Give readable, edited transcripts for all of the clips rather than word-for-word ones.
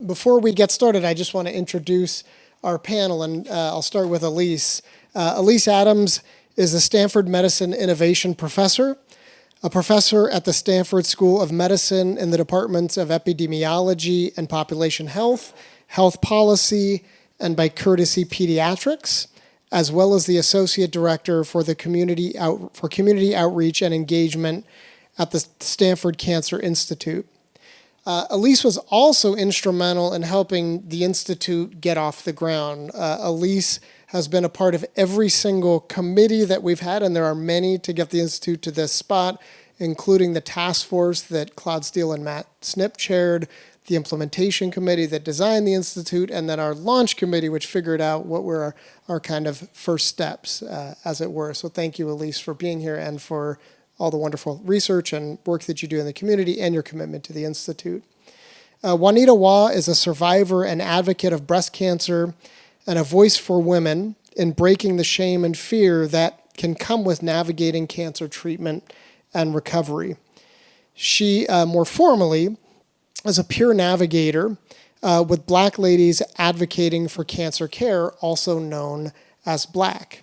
Before we get started, I just want to introduce our panel, and I'll start with Alyce. Alyce Adams is a Stanford Medicine Innovation Professor, a professor at the Stanford School of Medicine in the departments of Epidemiology and Population Health, Health Policy, and by courtesy Pediatrics, as well as the Associate Director for the Community Outreach and Engagement at the Stanford Cancer Institute. Alyce was also instrumental in helping the Institute get off the ground. Alyce has been a part of every single committee that we've had, and there are many to get the Institute to this spot, including the task force that Claude Steele and Matt Snip chaired, the implementation committee that designed the Institute, and then our launch committee, which figured out what were our kind of first steps, as it were. So thank you, Alyce, for being here and for all the wonderful research and work that you do in the community and your commitment to the Institute. Juanita Waugh is a survivor and advocate of breast cancer and a voice for women in breaking the shame and fear that can come with navigating cancer treatment and recovery. She, more formally, is a peer navigator with Black Ladies Advocating for Cancer Care, also known as BLAC.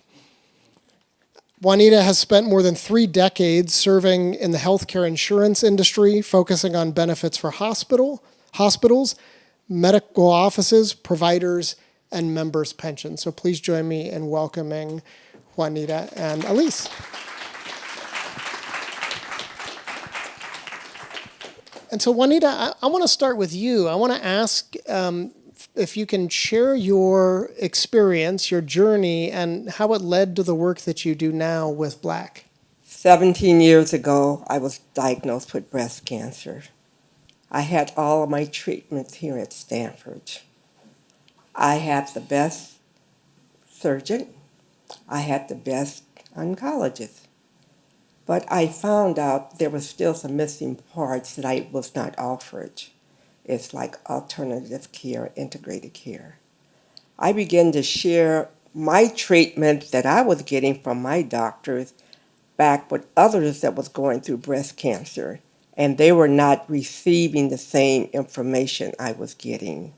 Juanita has spent more than 3 decades serving in the healthcare insurance industry, focusing on benefits for hospitals, medical offices, providers, and members' pensions. So please join me in welcoming Juanita and Alyce. And so, Juanita, I want to start with you. I want to ask if you can share your experience, your journey, and how it led to the work that you do now with BLAC. 17 years ago, I was diagnosed with breast cancer. I had all of my treatments here at Stanford. I had the best surgeon. I had the best oncologist. But I found out there were still some missing parts that I was not offered. It's like alternative care, integrated care. I began to share my treatment that I was getting from my doctors back with others that was going through breast cancer, and they were not receiving the same information I was getting.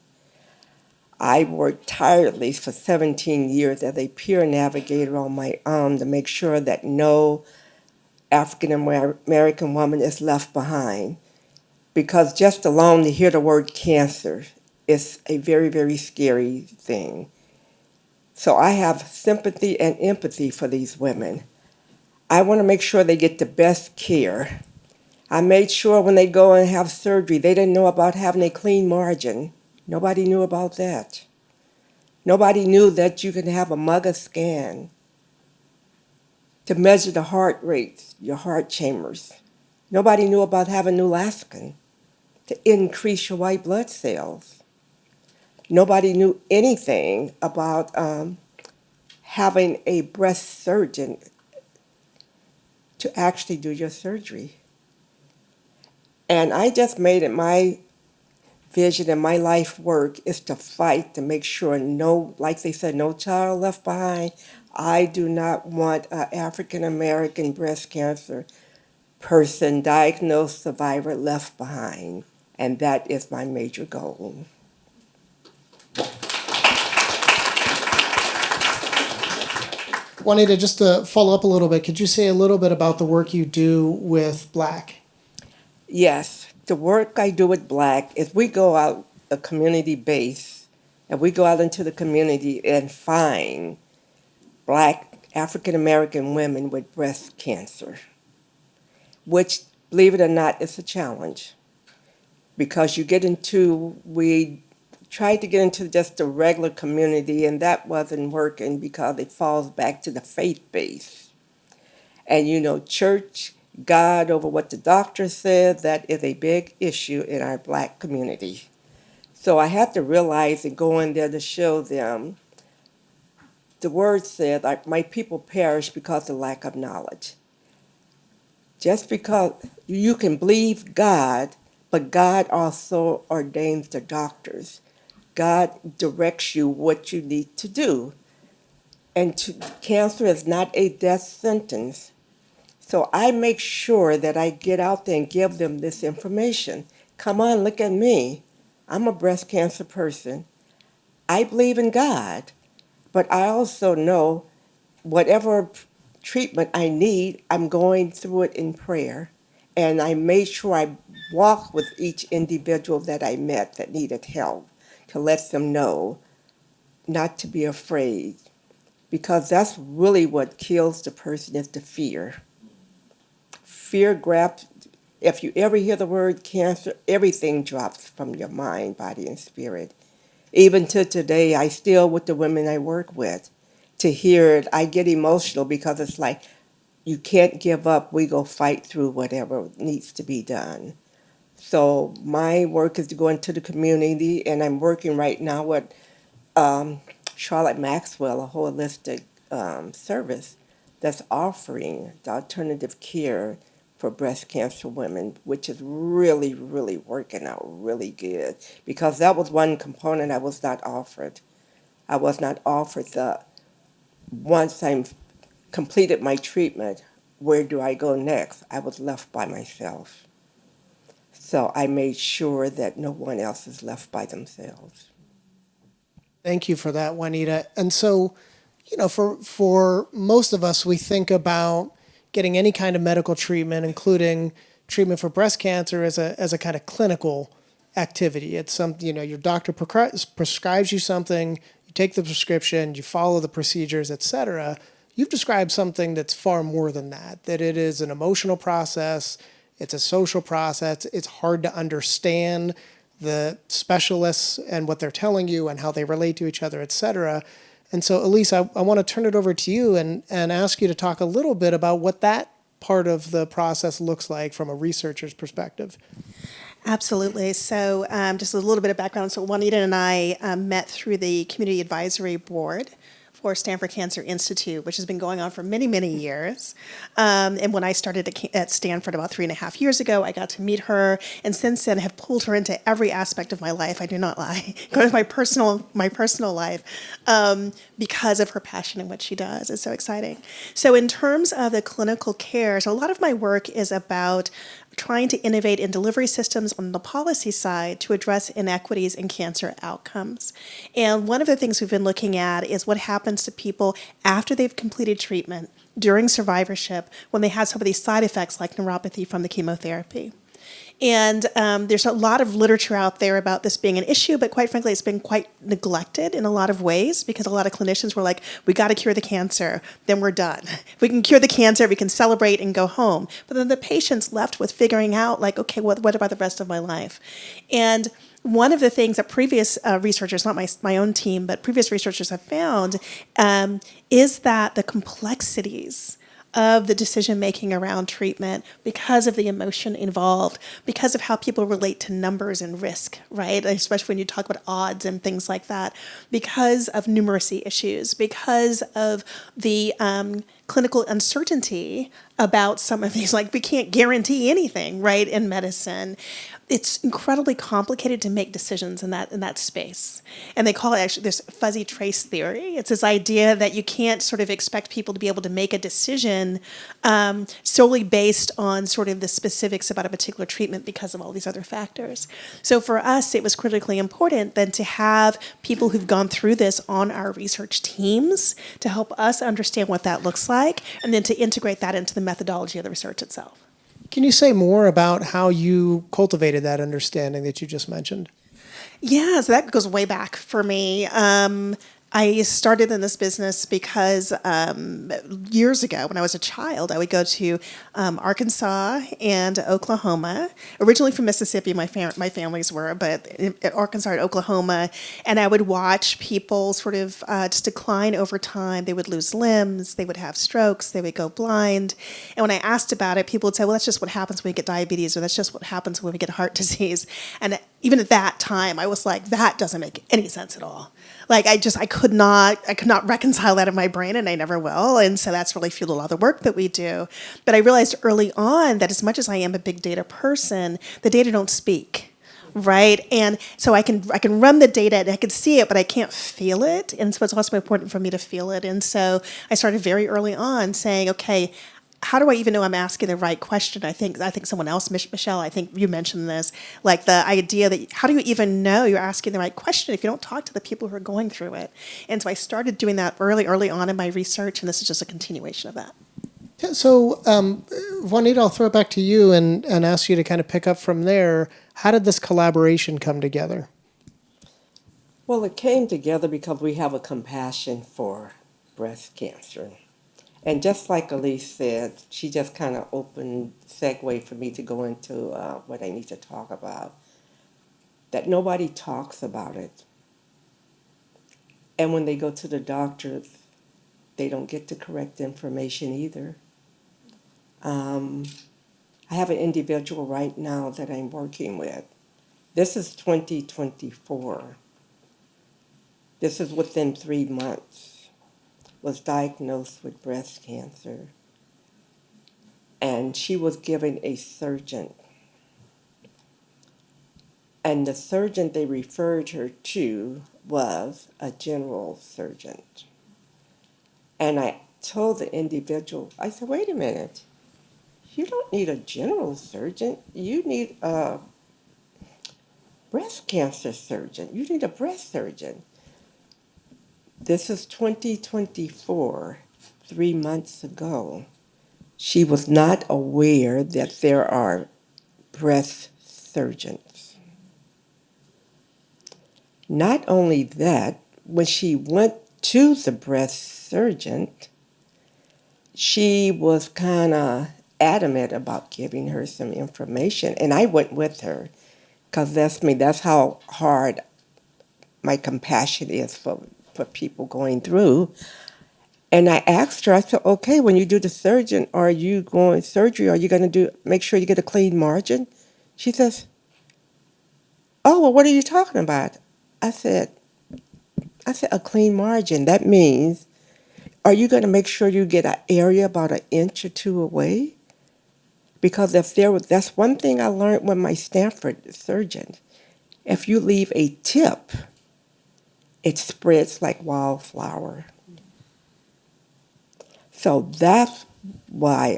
I worked tirelessly for 17 years as a peer navigator on my own to make sure that no African American woman is left behind. Because just alone to hear the word cancer is a very, very scary thing. So I have sympathy and empathy for these women. I want to make sure they get the best care. I made sure when they go and have surgery, they didn't know about having a clean margin. Nobody knew about that. Nobody knew that you can have a MUGA scan to measure the heart rates, your heart chambers. Nobody knew about having Nulaskin to increase your white blood cells. Nobody knew anything about having a breast surgeon to actually do your surgery. And I just made it my vision and my life work is to fight to make sure no, like they said, no child left behind. I do not want an African American breast cancer person, diagnosed survivor, left behind. And that is my major goal. Juanita, just to follow up a little bit, could you say a little bit about the work you do with BLAC? Yes, the work I do with BLAC is we go out a community base and we go out into the community and find Black African American women with breast cancer, which, believe it or not, is a challenge. Because we tried to get into just the regular community, and that wasn't working because it falls back to the faith base. And church, God over what the doctor said, that is a big issue in our Black community. So I had to realize and go in there to show them, the word said, like, my people perish because of lack of knowledge. Just because you can believe God, but God also ordains the doctors. God directs you what you need to do. And cancer is not a death sentence. So I make sure that I get out there and give them this information. Come on, look at me. I'm a breast cancer person. I believe in God, but I also know whatever treatment I need, I'm going through it in prayer. And I made sure I walked with each individual that I met that needed help to let them know not to be afraid, because that's really what kills the person is the fear. Fear grabs, if you ever hear the word cancer, everything drops from your mind, body, and spirit. Even to today, I still, with the women I work with, to hear it, I get emotional because it's like, you can't give up. We go fight through whatever needs to be done. So my work is to go into the community, and I'm working right now with um, Charlotte Maxwell, a holistic service that's offering the alternative care for breast cancer women, which is really, really working out really good, because that was one component I was not offered. I was not offered the, once I'm completed my treatment, where do I go next? I was left by myself. So I made sure that no one else is left by themselves. Thank you for that, Juanita. And so, for most of us, we think about getting any kind of medical treatment, including treatment for breast cancer, as a kind of clinical activity. It's your doctor prescribes you something, you take the prescription, you follow the procedures, etc. You've described something that's far more than that. That it is an emotional process, it's a social process. It's hard to understand the specialists and what they're telling you and how they relate to each other, et cetera. And so, Alyce, I want to turn it over to you and ask you to talk a little bit about what that part of the process looks like from a researcher's perspective. Absolutely. So, just a little bit of background. So, Juanita and I met through the Community Advisory Board for Stanford Cancer Institute, which has been going on for many, many years. And when I started at Stanford about 3.5 years ago, I got to meet her, and since then have pulled her into every aspect of my life. I do not lie, my personal life, because of her passion and what she does. It's so exciting. So in terms of the clinical care, so a lot of my work is about trying to innovate in delivery systems on the policy side to address inequities in cancer outcomes. And one of the things we've been looking at is what happens to people after they've completed treatment, during survivorship, when they have some of these side effects like neuropathy from the chemotherapy. And there's a lot of literature out there about this being an issue, but quite frankly, it's been quite neglected in a lot of ways, because a lot of clinicians were like, we got to cure the cancer, then we're done. If we can cure the cancer, we can celebrate and go home. But then the patient's left with figuring out, like, okay, what about the rest of my life? And one of the things that previous researchers, not my own team, but previous researchers have found is that the complexities of the decision-making around treatment, because of the emotion involved, because of how people relate to numbers and risk, right? Especially when you talk about odds and things like that, because of numeracy issues, because of the clinical uncertainty about some of these, like we can't guarantee anything, right, in medicine. It's incredibly complicated to make decisions in that space. And they call it actually this fuzzy trace theory. It's this idea that you can't sort of expect people to be able to make a decision solely based on sort of the specifics about a particular treatment because of all these other factors. So for us, it was critically important then to have people who've gone through this on our research teams to help us understand what that looks like, and then to integrate that into the methodology of the research itself. Can you say more about how you cultivated that understanding that you just mentioned? Yeah, so that goes way back for me. I started in this business because years ago, when I was a child, I would go to Arkansas and Oklahoma. Originally from Mississippi, my families were, but in Arkansas and Oklahoma, and I would watch people sort of just decline over time. They would lose limbs, they would have strokes, they would go blind. And when I asked about it, people would say, well, that's just what happens when we get diabetes, or that's just what happens when we get heart disease. And even at that time, I was like, that doesn't make any sense at all. Like I could not reconcile that in my brain, and I never will. And so that's really fueled a lot of the work that we do. But I realized early on that as much as I am a big data person, the data don't speak, right? And so I can run the data and I can see it, but I can't feel it. And so it's also important for me to feel it. And so I started very early on saying, okay, how do I even know I'm asking the right question? I think someone else, Michelle, I think you mentioned this, like the idea that how do you even know you're asking the right question if you don't talk to the people who are going through it? And so I started doing that early on in my research, and this is just a continuation of that. Yeah, so, Juanita, I'll throw it back to you and ask you to kind of pick up from there. How did this collaboration come together? Well, it came together because we have a compassion for breast cancer. And just like Alyce said, she just kind of opened segue for me to go into what I need to talk about. That nobody talks about it. And when they go to the doctors, they don't get the correct information either. I have an individual right now that I'm working with. This is 2024. This is within 3 months. Was diagnosed with breast cancer. And she was given a surgeon. And the surgeon they referred her to was a general surgeon. And I told the individual, I said, wait a minute. You don't need a general surgeon. You need a breast cancer surgeon. You need a breast surgeon. This is 2024, 3 months ago. She was not aware that there are breast surgeons. Not only that, when she went to the breast surgeon, she was kind of adamant about giving her some information, and I went with her because that's me. That's how hard my compassion is for people going through. And I asked her, I said, okay, when you do the surgery, are you going to make sure you get a clean margin? She says, oh, well, what are you talking about? I said, a clean margin. That means, are you going to make sure you get an area about an inch or two away? Because that's one thing I learned with my Stanford surgeon. If you leave a tip, it spreads like wildflower. So that's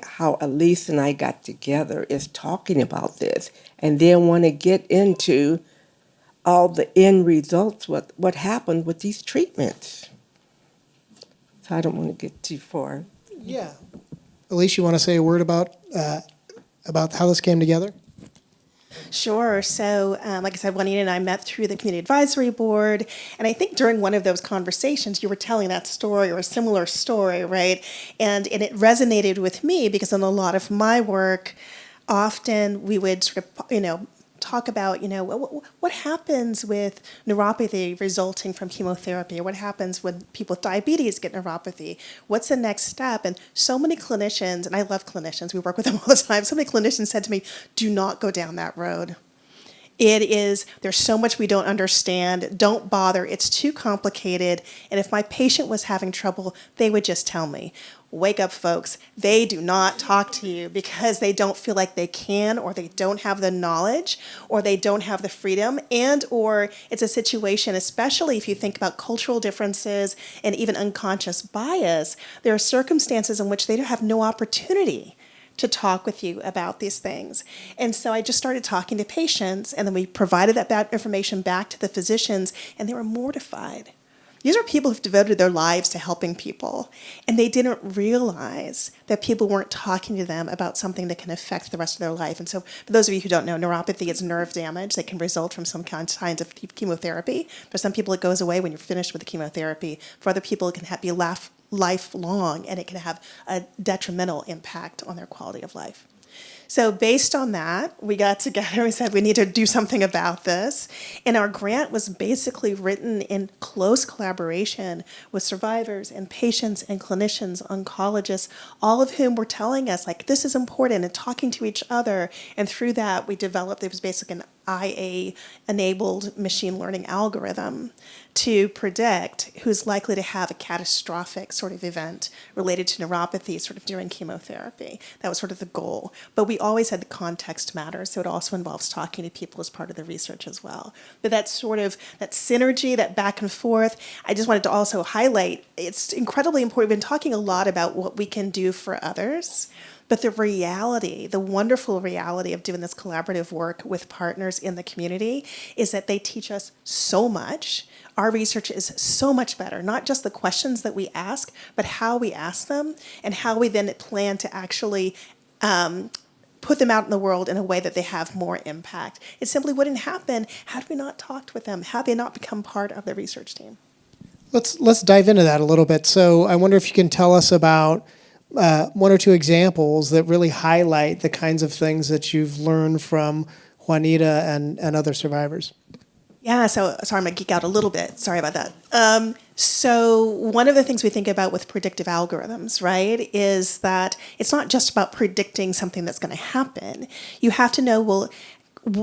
how Alyce and I got together, is talking about this, and then want to get into all the end results, what happened with these treatments. So I don't want to get too far. Yeah. Alyce, you want to say a word about how this came together? Sure. So, like I said, Juanita and I met through the Community Advisory Board, and I think during one of those conversations, you were telling that story or a similar story, right? And it resonated with me because in a lot of my work, often we would sort of, talk about, what happens with neuropathy resulting from chemotherapy, or what happens when people with diabetes get neuropathy? What's the next step? And so many clinicians, and I love clinicians, we work with them all the time, so many clinicians said to me, do not go down that road. There's so much we don't understand. Don't bother. It's too complicated. And if my patient was having trouble, they would just tell me. Wake up, folks. They do not talk to you because they don't feel like they can, or they don't have the knowledge, or they don't have the freedom, or it's a situation, especially if you think about cultural differences and even unconscious bias, there are circumstances in which they have no opportunity to talk with you about these things. And so I just started talking to patients, and then we provided that information back to the physicians, and they were mortified. These are people who've devoted their lives to helping people, and they didn't realize that people weren't talking to them about something that can affect the rest of their life. And so for those of you who don't know, neuropathy is nerve damage that can result from some kinds of chemotherapy. For some people, it goes away when you're finished with the chemotherapy. For other people, it can be lifelong, and it can have a detrimental impact on their quality of life. So based on that, we got together and said we need to do something about this. And our grant was basically written in close collaboration with survivors and patients and clinicians, oncologists, all of whom were telling us, like, this is important, and talking to each other. And through that, we developed, it was basically an IA-enabled machine learning algorithm to predict who's likely to have a catastrophic sort of event related to neuropathy sort of during chemotherapy. That was sort of the goal. But we always said the context matters, so it also involves talking to people as part of the research as well. But that sort of, that synergy, that back and forth, I just wanted to also highlight, it's incredibly important. We've been talking a lot about what we can do for others, but the reality, the wonderful reality of doing this collaborative work with partners in the community is that they teach us so much. Our research is so much better, not just the questions that we ask, but how we ask them and how we then plan to actually put them out in the world in a way that they have more impact. It simply wouldn't happen had we not talked with them, had they not become part of the research team. Let's dive into that a little bit. So I wonder if you can tell us about one or two examples that really highlight the kinds of things that you've learned from Juanita and other survivors. Yeah, so sorry, I'm going to geek out a little bit. Sorry about that. So one of the things we think about with predictive algorithms, right, is that it's not just about predicting something that's going to happen. You have to know, well,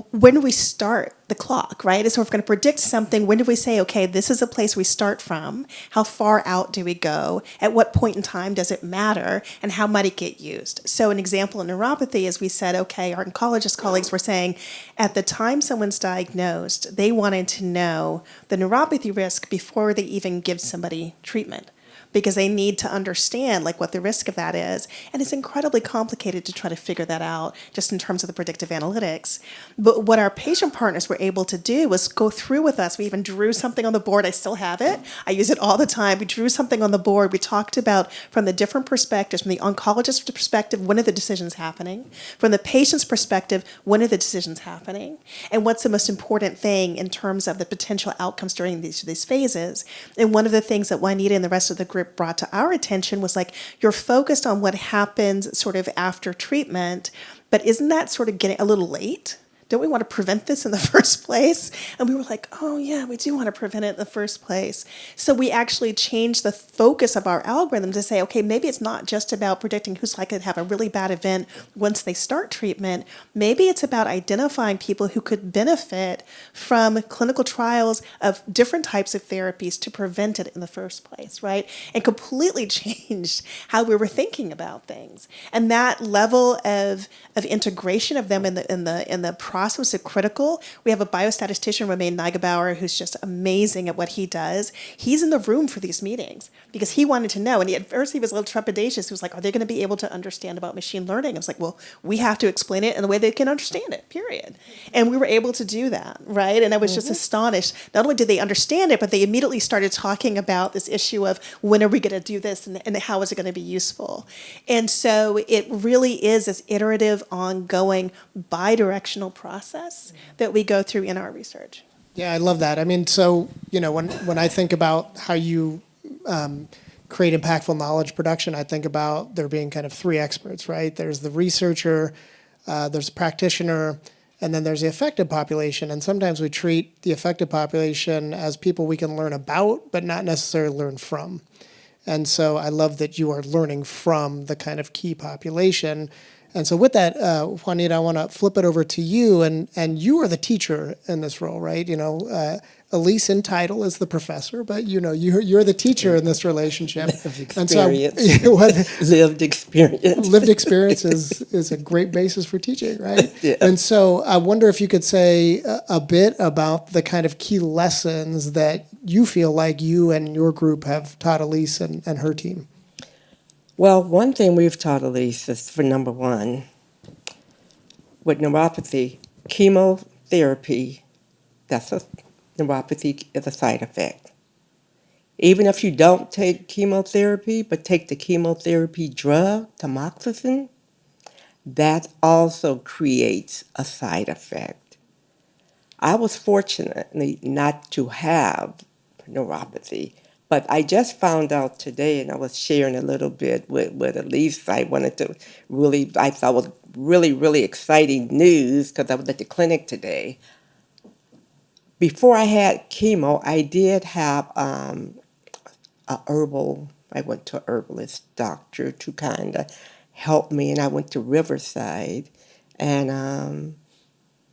when do we start the clock, right? So if we're going to predict something, when do we say, okay, this is a place we start from? How far out do we go? At what point in time does it matter? And how might it get used? So an example in neuropathy is we said, okay, our oncologist colleagues were saying, at the time someone's diagnosed, they wanted to know the neuropathy risk before they even give somebody treatment, because they need to understand like what the risk of that is. And it's incredibly complicated to try to figure that out just in terms of the predictive analytics. But what our patient partners were able to do was go through with us. We even drew something on the board. I still have it. I use it all the time. We drew something on the board. We talked about from the different perspectives, from the oncologist's perspective, when are the decisions happening? From the patient's perspective, when are the decisions happening? And what's the most important thing in terms of the potential outcomes during these phases? And one of the things that Juanita and the rest of the group brought to our attention was like, you're focused on what happens sort of after treatment, but isn't that sort of getting a little late? Don't we want to prevent this in the first place? And we were like, oh yeah, we do want to prevent it in the first place. So we actually changed the focus of our algorithm to say, okay, maybe it's not just about predicting who's likely to have a really bad event once they start treatment. Maybe it's about identifying people who could benefit from clinical trials of different types of therapies to prevent it in the first place, right? And completely changed how we were thinking about things. And that level of integration of them in the process was so critical. We have a biostatistician, Romain Neugebauer, who's just amazing at what he does. He's in the room for these meetings because he wanted to know. And at first he was a little trepidatious. He was like, are they going to be able to understand about machine learning? I was like, well, we have to explain it in the way they can understand it, period. And we were able to do that, right? And I was just astonished. Not only did they understand it, but they immediately started talking about this issue of when are we going to do this and how is it going to be useful? And so it really is this iterative, ongoing, bi-directional process that we go through in our research. Yeah, I love that. I mean, so, when I think about how you create impactful knowledge production, I think about there being kind of three experts, right? There's the researcher, there's a practitioner, and then there's the affected population. And sometimes we treat the affected population as people we can learn about, but not necessarily learn from. And so I love that you are learning from the kind of key population. And so with that, Juanita, I want to flip it over to you. And you are the teacher in this role, right? Alyce in title is the professor, but you're the teacher in this relationship. Experience. Lived experience. Lived experience is a great basis for teaching, right? Yeah. And so I wonder if you could say a bit about the kind of key lessons that you feel like you and your group have taught Alyce and her team. Well, one thing we've taught Alyce is, for number one, with neuropathy, chemotherapy, neuropathy is a side effect. Even if you don't take chemotherapy, but take the chemotherapy drug, tamoxifen, that also creates a side effect. I was fortunate not to have neuropathy, but I just found out today, and I was sharing a little bit with Alyce. I thought was really, really exciting news because I was at the clinic today. Before I had chemo, I did have I went to an herbalist doctor to kind of help me, and I went to Riverside. And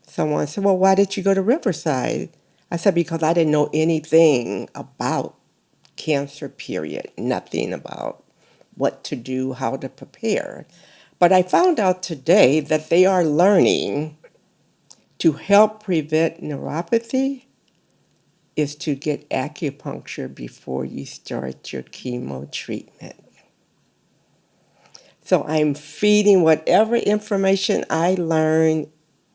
someone said, well, why did you go to Riverside? I said, because I didn't know anything about cancer, period. Nothing about what to do, how to prepare. But I found out today that they are learning to help prevent neuropathy is to get acupuncture before you start your chemo treatment. So I'm feeding whatever information I learn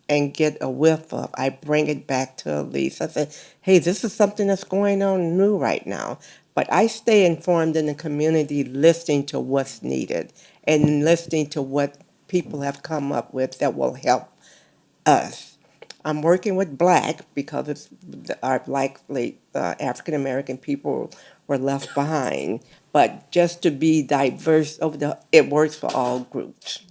and get a whiff of, I bring it back to Alyce. I say, hey, this is something that's going on new right now. But I stay informed in the community, listening to what's needed and listening to what people have come up with that will help us. I'm working with Black because our Black African American people were left behind. But just to be diverse it works for all groups.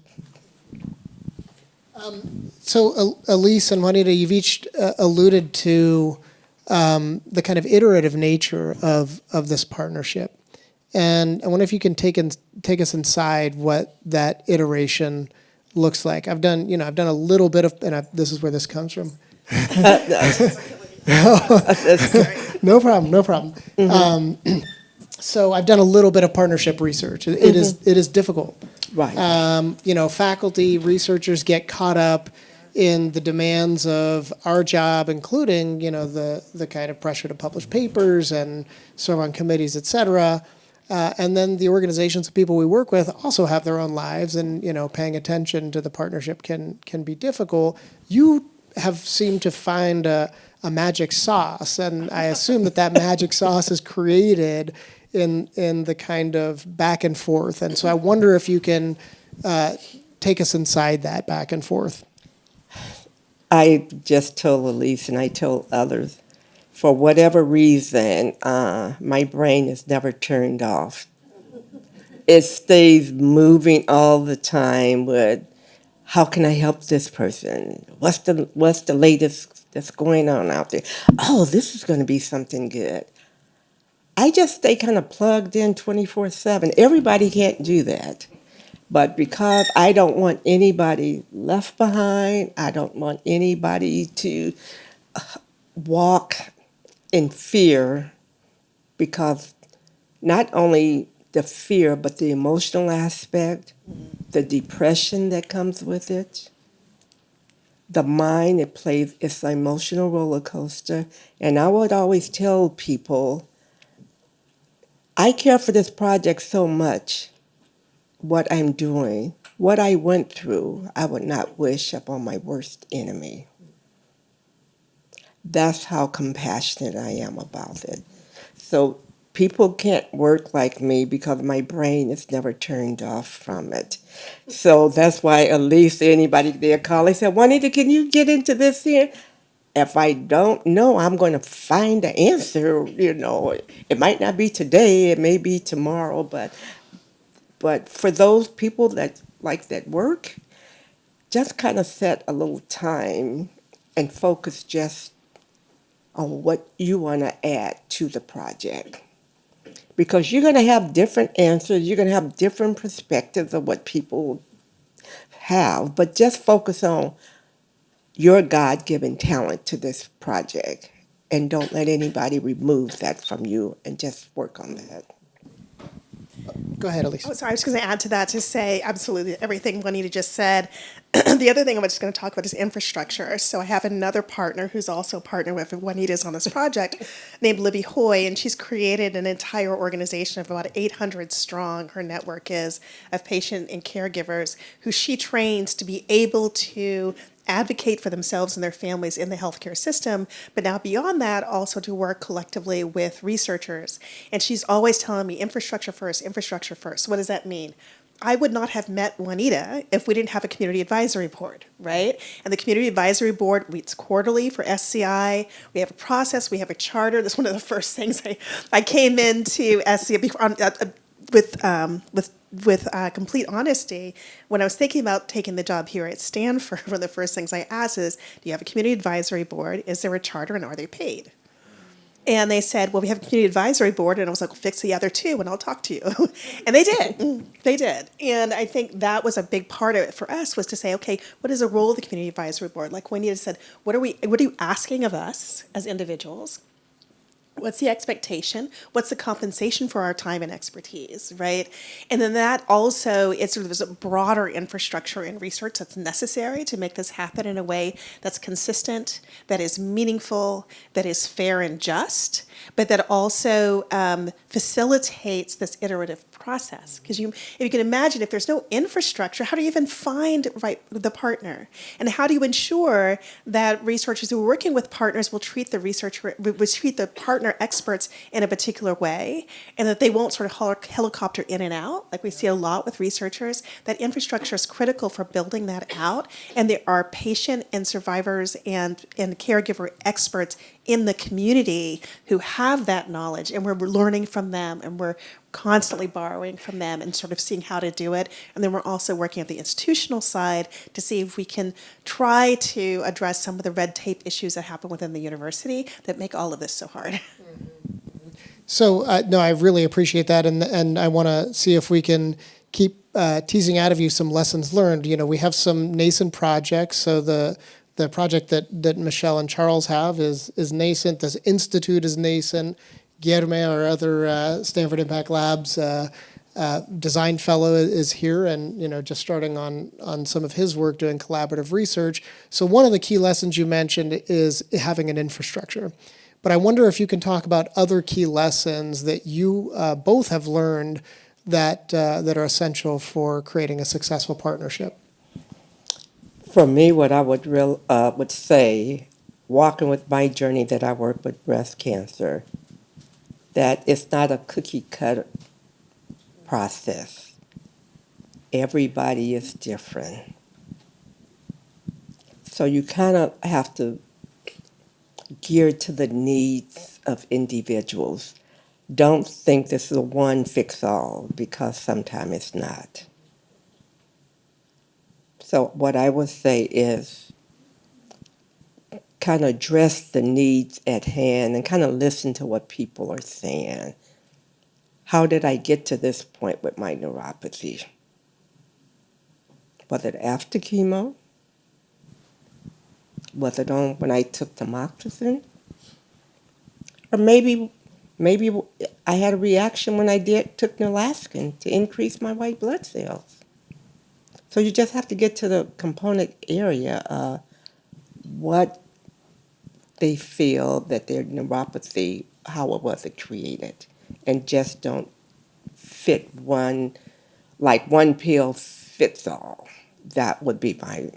So, Alyce and Juanita, you've each alluded to the kind of iterative nature of this partnership. And I wonder if you can take us inside what that iteration looks like. I've done a little bit of, and this is where this comes from. No problem, no problem. So I've done a little bit of partnership research. It is difficult. Right. Faculty, researchers get caught up in the demands of our job, including, the kind of pressure to publish papers and serve on committees, et cetera. And then the organizations of people we work with also have their own lives, and, paying attention to the partnership can be difficult. You have seemed to find a magic sauce, and I assume that magic sauce is created in the kind of back and forth. And so I wonder if you can take us inside that back and forth. I just told Alyce, and I told others, for whatever reason, my brain is never turned off. It stays moving all the time with, how can I help this person? What's the latest that's going on out there? Oh, this is going to be something good. I just stay kind of plugged in 24/7. Everybody can't do that. But because I don't want anybody left behind, I don't want anybody to walk in fear, because not only the fear, but the emotional aspect, the depression that comes with it, the mind, it's an emotional roller coaster. And I would always tell people, I care for this project so much, what I'm doing, what I went through, I would not wish upon my worst enemy. That's how compassionate I am about it. So people can't work like me because my brain is never turned off from it. So that's why at least anybody there call, they said, Juanita, can you get into this here? If I don't know, I'm going to find the answer. It might not be today, it may be tomorrow, but for those people that like that work, just kind of set a little time and focus just on what you want to add to the project. Because you're going to have different answers, you're going to have different perspectives of what people have, but just focus on your God-given talent to this project, and don't let anybody remove that from you, and just work on that. Go ahead, Alyce. Oh, sorry, I was just going to add to that to say absolutely everything Juanita just said. The other thing I'm just going to talk about is infrastructure. So I have another partner who's also a partner with Juanita's on this project named Libby Hoy, and she's created an entire organization of about 800 strong, her network is, of patient and caregivers who she trains to be able to advocate for themselves and their families in the healthcare system, but now beyond that, also to work collectively with researchers. And she's always telling me, infrastructure first, infrastructure first. What does that mean? I would not have met Juanita if we didn't have a community advisory board, right? And the community advisory board meets quarterly for SCI. We have a process, we have a charter. That's one of the first things I came into SCI with complete honesty. When I was thinking about taking the job here at Stanford, one of the first things I asked is, do you have a community advisory board? Is there a charter, and are they paid? And they said, well, we have a community advisory board. And I was like, well, fix the other two and I'll talk to you. And they did. They did. And I think that was a big part of it for us, was to say, okay, what is the role of the community advisory board? Like Juanita said, what are you asking of us as individuals? What's the expectation? What's the compensation for our time and expertise, right? And then that also, it's sort of this broader infrastructure in research that's necessary to make this happen in a way that's consistent, that is meaningful, that is fair and just, but that also facilitates this iterative process. Because if you can imagine, if there's no infrastructure, how do you even find the partner? And how do you ensure that researchers who are working with partners will treat the partner experts in a particular way, and that they won't sort of helicopter in and out, like we see a lot with researchers? That infrastructure is critical for building that out, and there are patient and survivors and caregiver experts in the community who have that knowledge, and we're learning from them, and we're constantly borrowing from them and sort of seeing how to do it. And then we're also working at the institutional side to see if we can try to address some of the red tape issues that happen within the university that make all of this so hard. So, no, I really appreciate that, and I want to see if we can keep teasing out of you some lessons learned. You know, we have some nascent projects, so the project that Michelle and Charles have is nascent. This institute is nascent. Guillermo, our other Stanford Impact Labs design fellow, is here, and just starting on some of his work doing collaborative research. So one of the key lessons you mentioned is having an infrastructure. But I wonder if you can talk about other key lessons that you both have learned that are essential for creating a successful partnership. For me, what I would say, walking with my journey that I work with breast cancer, that it's not a cookie cutter process. Everybody is different. So you kind of have to gear to the needs of individuals. Don't think this is a one fix all, because sometimes it's not. So what I would say is kind of address the needs at hand and kind of listen to what people are saying. How did I get to this point with my neuropathy? Was it after chemo? Was it on when I took tamoxifen? Or maybe I had a reaction when I took Nelaskin to increase my white blood cells. So you just have to get to the component area, what they feel that their neuropathy, how it was created, and just don't fit one pill fits all. That would be my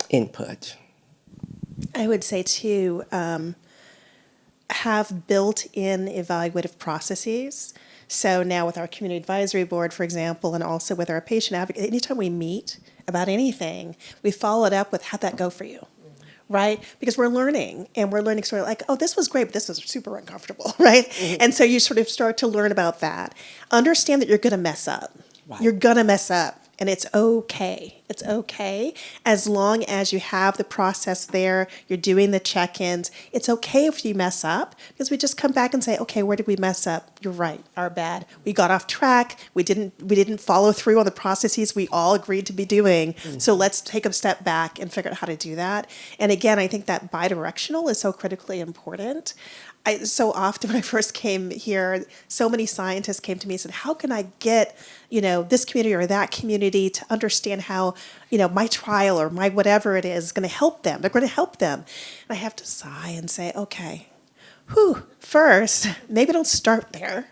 input. I would say too, have built-in evaluative processes. So now with our community advisory board, for example, and also with our patient advocate, anytime we meet about anything, we follow it up with how'd that go for you? Right? Because we're learning, and we're learning sort of like, oh, this was great, but this was super uncomfortable, right? And so you sort of start to learn about that. Understand that you're going to mess up. Right. You're going to mess up, and it's okay. It's okay as long as you have the process there, you're doing the check-ins. It's okay if you mess up, because we just come back and say, okay, where did we mess up? You're right, our bad. We got off track. We didn't follow through on the processes we all agreed to be doing. So let's take a step back and figure out how to do that. And again, I think that bidirectional is so critically important. So often when I first came here, so many scientists came to me and said, how can I get, this community or that community to understand how, my trial or my whatever it is going to help them. They're going to help them. And I have to sigh and say, okay, first, maybe don't start there.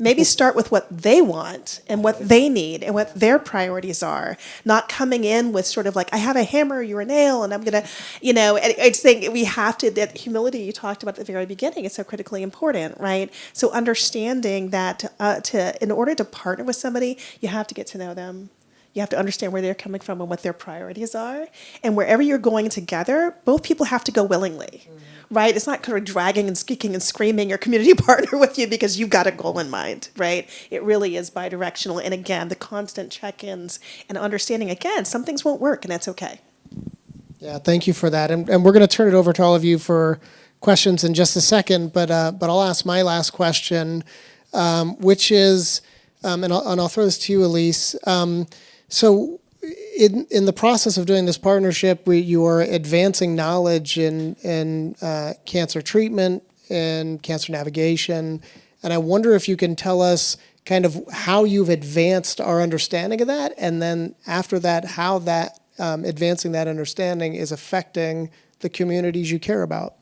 Maybe start with what they want and what they need and what their priorities are, not coming in with sort of like, I have a hammer, you're a nail, and I'm going to, I just think we have to, that humility you talked about at the very beginning is so critically important, right? So understanding that in order to partner with somebody, you have to get to know them. You have to understand where they're coming from and what their priorities are. And wherever you're going together, both people have to go willingly. Right? It's not kind of dragging and squeaking and screaming your community partner with you because you've got a goal in mind, right? It really is bidirectional. And again, the constant check-ins and understanding, again, some things won't work, and that's okay. Yeah, thank you for that. And we're going to turn it over to all of you for questions in just a second, but I'll ask my last question, which is, and I'll throw this to you, Alyce. So in the process of doing this partnership, you are advancing knowledge in cancer treatment, in cancer navigation. And I wonder if you can tell us kind of how you've advanced our understanding of that, and then after that, how that advancing that understanding is affecting the communities you care about.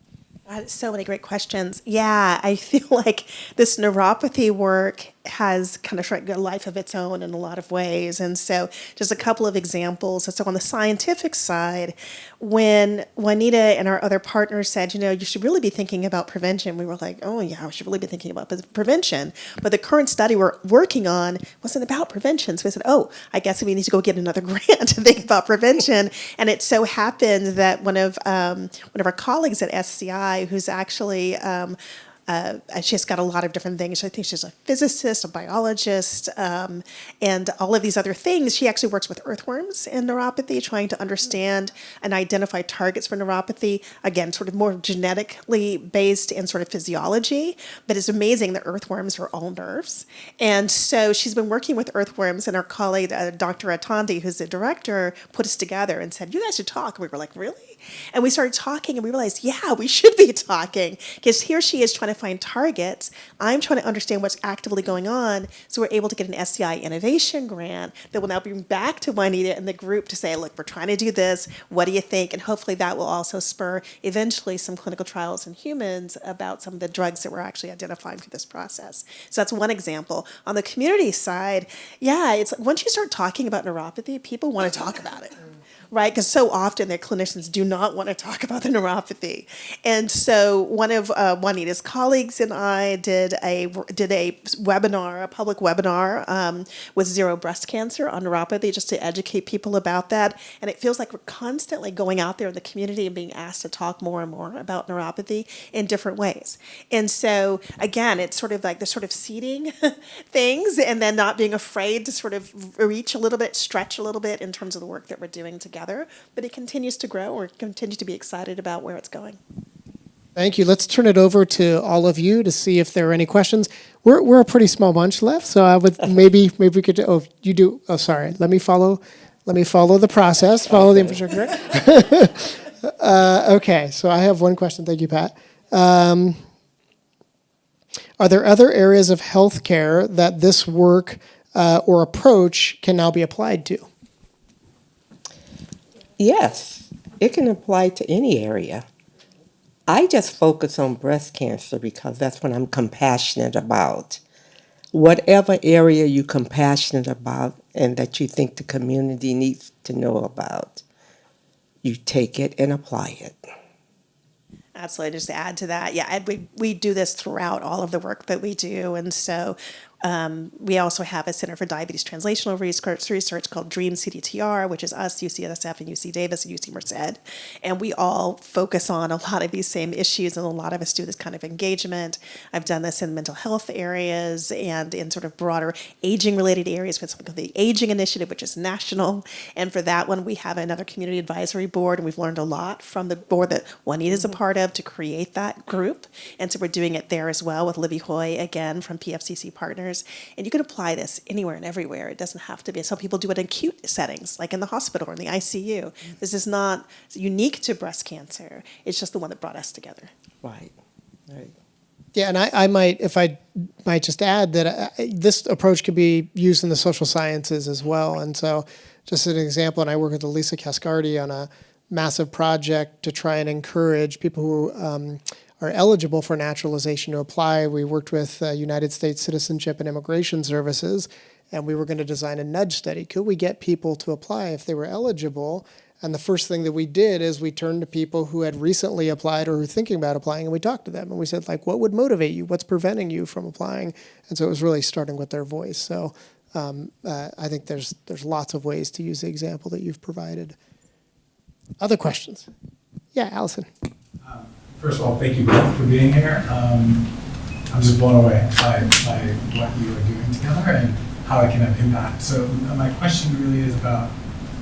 God, so many great questions. Yeah, I feel like this neuropathy work has kind of a life of its own in a lot of ways. And so just a couple of examples. So on the scientific side, when Juanita and our other partners said, you should really be thinking about prevention, we were like, oh yeah, we should really be thinking about prevention. But the current study we're working on wasn't about prevention. So we said, oh, I guess we need to go get another grant to think about prevention. And it so happened that one of our colleagues at SCI, who's actually she's got a lot of different things. I think she's a physicist, a biologist, and all of these other things. She actually works with earthworms and neuropathy, trying to understand and identify targets for neuropathy. Again, sort of more genetically based in sort of physiology, but it's amazing that earthworms are all nerves. And so she's been working with earthworms, and our colleague, Dr. Atandi, who's the director, put us together and said, you guys should talk. And we were like, really? And we started talking, and we realized, yeah, we should be talking, because here she is trying to find targets. I'm trying to understand what's actively going on. So we're able to get an SCI innovation grant that will now bring back to Juanita and the group to say, look, we're trying to do this. What do you think? And hopefully that will also spur eventually some clinical trials in humans about some of the drugs that we're actually identifying through this process. So that's one example. On the community side, yeah, it's like once you start talking about neuropathy, people want to talk about it. Right, because so often their clinicians do not want to talk about the neuropathy, and so one of Juanita's colleagues and I did a webinar, a public webinar with Zero Breast Cancer on neuropathy, just to educate people about that. And it feels like we're constantly going out there in the community and being asked to talk more and more about neuropathy in different ways. And so again, it's sort of like the sort of seeding things, and then not being afraid to sort of reach a little bit, stretch a little bit in terms of the work that we're doing together. But it continues to grow. We're continue to be excited about where it's going. Thank you. Let's turn it over to all of you to see if there are any questions. We're a pretty small bunch left, so I would maybe we could. Oh, you do. Oh, sorry. Let me follow the process. Follow the infrastructure. Okay. So I have one question. Thank you, Pat. Are there other areas of healthcare that this work or approach can now be applied to? Yes, it can apply to any area. I just focus on breast cancer because that's what I'm compassionate about. Whatever area you're compassionate about and that you think the community needs to know about, you take it and apply it. Absolutely. Just to add to that, yeah, and we do this throughout all of the work that we do, and so we also have a Center for Diabetes Translational Research called DREAM CDTR, which is us, UCSF, and UC Davis, and UC Merced. And we all focus on a lot of these same issues, and a lot of us do this kind of engagement. I've done this in mental health areas and in sort of broader aging-related areas with something called the Aging Initiative, which is national. And for that one, we have another community advisory board, and we've learned a lot from the board that Juanita's a part of to create that group. And so we're doing it there as well with Libby Hoy, again, from PFCC Partners. And you can apply this anywhere and everywhere. It doesn't have to be. Some people do it in acute settings, like in the hospital or in the ICU. This is not unique to breast cancer. It's just the one that brought us together. Right. Yeah, and I might, if I might just add that this approach could be used in the social sciences as well. And so just as an example, and I work with Alyce Cascardi on a massive project to try and encourage people who are eligible for naturalization to apply. We worked with United States Citizenship and Immigration Services, and we were going to design a nudge study. Could we get people to apply if they were eligible? And the first thing that we did is we turned to people who had recently applied or were thinking about applying, and we talked to them. And we said, like, what would motivate you? What's preventing you from applying? And so it was really starting with their voice. So I think there's lots of ways to use the example that you've provided. Other questions? Yeah, Allison. First of all, thank you both for being here. I'm just blown away by what you are doing together and how it can have impact. So my question really is about,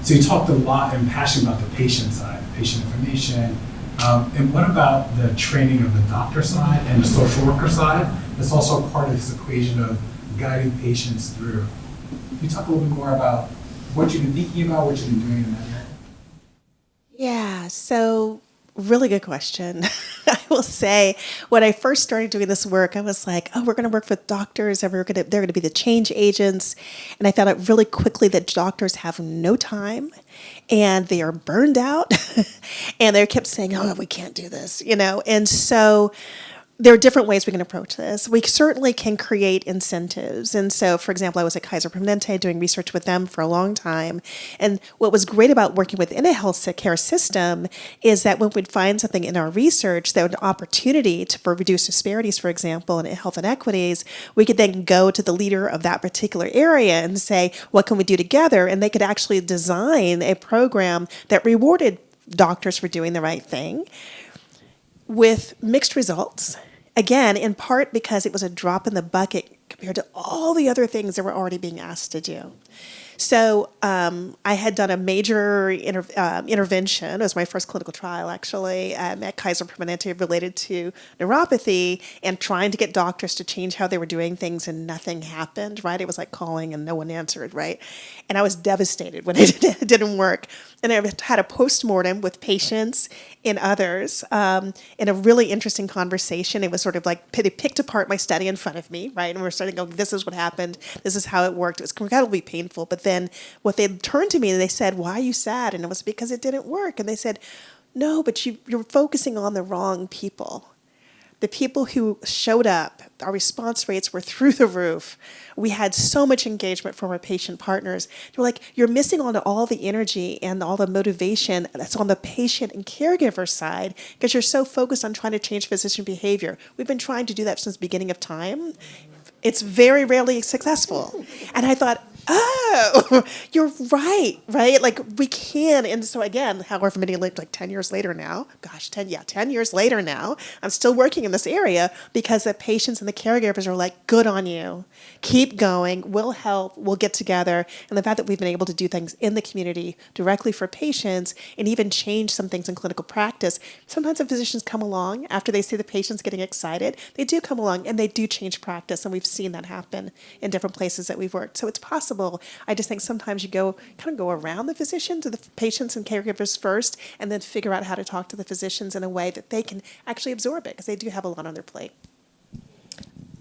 so you talked a lot and passionate about the patient side, patient information, and what about the training of the doctor side and the social worker side? That's also part of this equation of guiding patients through. Can you talk a little bit more about what you've been thinking about, what you've been doing in that area? Yeah, so Really good question. I will say, when I first started doing this work, I was like, oh, we're going to work with doctors and they're going to be the change agents. And I found out really quickly that doctors have no time and they are burned out. And they kept saying, oh, we can't do this, you know? And so there are different ways we can approach this. We certainly can create incentives. And so, for example, I was at Kaiser Permanente doing research with them for a long time. And what was great about working within a health care system is that when we'd find something in our research that was an opportunity for reduce disparities, for example, in health inequities, we could then go to the leader of that particular area and say, what can we do together? And they could actually design a program that rewarded doctors for doing the right thing with mixed results. Again, in part because it was a drop in the bucket compared to all the other things that were already being asked to do. So I had done a major intervention. It was my first clinical trial, actually, at Kaiser Permanente related to neuropathy and trying to get doctors to change how they were doing things, and nothing happened, right? It was like calling and no one answered, right? And I was devastated when it didn't work. And I had a postmortem with patients and others in a really interesting conversation. It was sort of like they picked apart my study in front of me, right? And we're starting to go, this is what happened. This is how it worked. It was incredibly painful. But then what they turned to me and they said, why are you sad? And it was because it didn't work. And they said, no, but you're focusing on the wrong people. The people who showed up, our response rates were through the roof. We had so much engagement from our patient partners. They were like, you're missing on all the energy and all the motivation that's on the patient and caregiver side because you're so focused on trying to change physician behavior. We've been trying to do that since the beginning of time. It's very rarely successful. And I thought, oh, you're right? Like we can. And so again, however many lived, like 10 years later now, 10 years later now, I'm still working in this area because the patients and the caregivers are like, good on you. Keep going. We'll help. We'll get together. And the fact that we've been able to do things in the community directly for patients and even change some things in clinical practice. Sometimes the physicians come along after they see the patients getting excited. They do come along and they do change practice. And we've seen that happen in different places that we've worked. So it's possible. I just think sometimes you go around the physician to the patients and caregivers first, and then figure out how to talk to the physicians in a way that they can actually absorb it, because they do have a lot on their plate.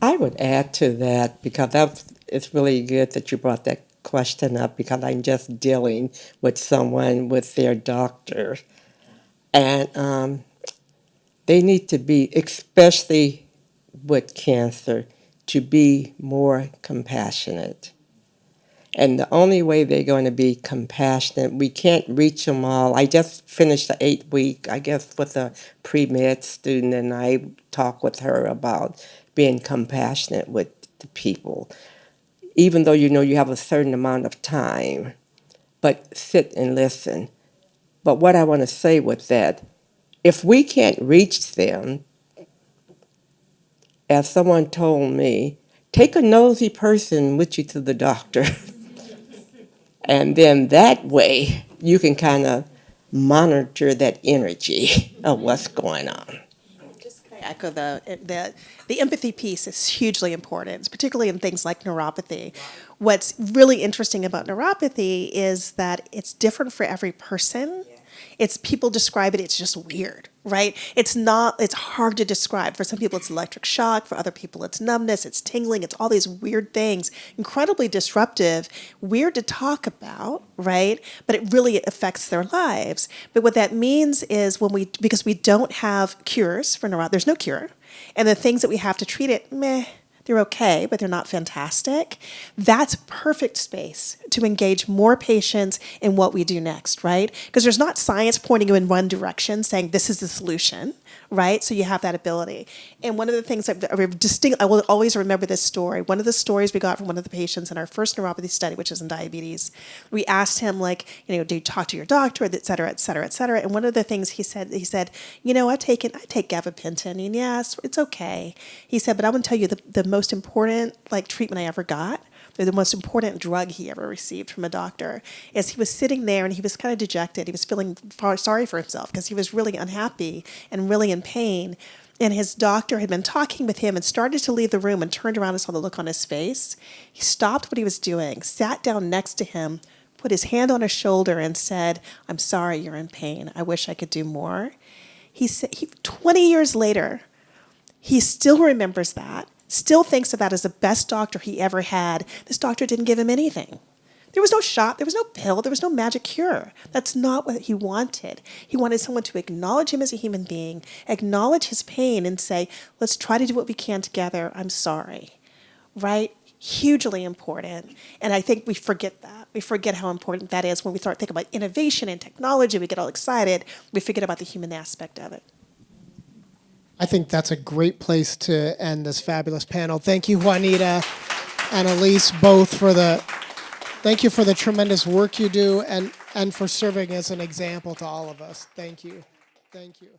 I would add to that, because it's really good that you brought that question up, because I'm just dealing with someone with their doctor, and they need to be, especially with cancer, to be more compassionate. And the only way they're going to be compassionate, we can't reach them all. I just finished the 8-week, I guess, with a pre-med student, and I talked with her about being compassionate with the people. Even though you know you have a certain amount of time, but sit and listen. But what I want to say with that, if we can't reach them, as someone told me, take a nosy person with you to the doctor. And then that way, you can kind of monitor that energy of what's going on. Just kind of echo the empathy piece is hugely important, particularly in things like neuropathy. What's really interesting about neuropathy is that it's different for every person. It's people describe it, it's just weird, right? It's hard to describe. For some people it's electric shock, for other people it's numbness, it's tingling, it's all these weird things, incredibly disruptive, weird to talk about, right? But it really affects their lives. But what that means is because we don't have cures for neuropathy, there's no cure, and the things that we have to treat it, they're okay, but they're not fantastic. That's a perfect space to engage more patients in what we do next, right? Because there's not science pointing you in one direction saying this is the solution, right? So you have that ability. And one of the things I will always remember this story. One of the stories we got from one of the patients in our first neuropathy study, which is in diabetes, we asked him, like, do you talk to your doctor, et cetera, et cetera, et cetera. And one of the things he said, I take gabapentin, and yes, it's okay. He said, but I'm going to tell you the most important treatment I ever got, the most important drug he ever received from a doctor, is he was sitting there and he was kind of dejected. He was feeling sorry for himself because he was really unhappy and really in pain. And his doctor had been talking with him and started to leave the room and turned around and saw the look on his face. He stopped what he was doing, sat down next to him, put his hand on his shoulder and said, "I'm sorry you're in pain. I wish I could do more." He said 20 years later, he still remembers that, still thinks of that as the best doctor he ever had. This doctor didn't give him anything. There was no shot, there was no pill, there was no magic cure. That's not what he wanted. He wanted someone to acknowledge him as a human being, acknowledge his pain, and say, let's try to do what we can together. I'm sorry. Right? Hugely important. And I think we forget that. We forget how important that is when we start thinking about innovation and technology. We get all excited. We forget about the human aspect of it. I think that's a great place to end this fabulous panel. Thank you, Juanita and Alyce, both thank you for the tremendous work you do and for serving as an example to all of us. Thank you. Thank you.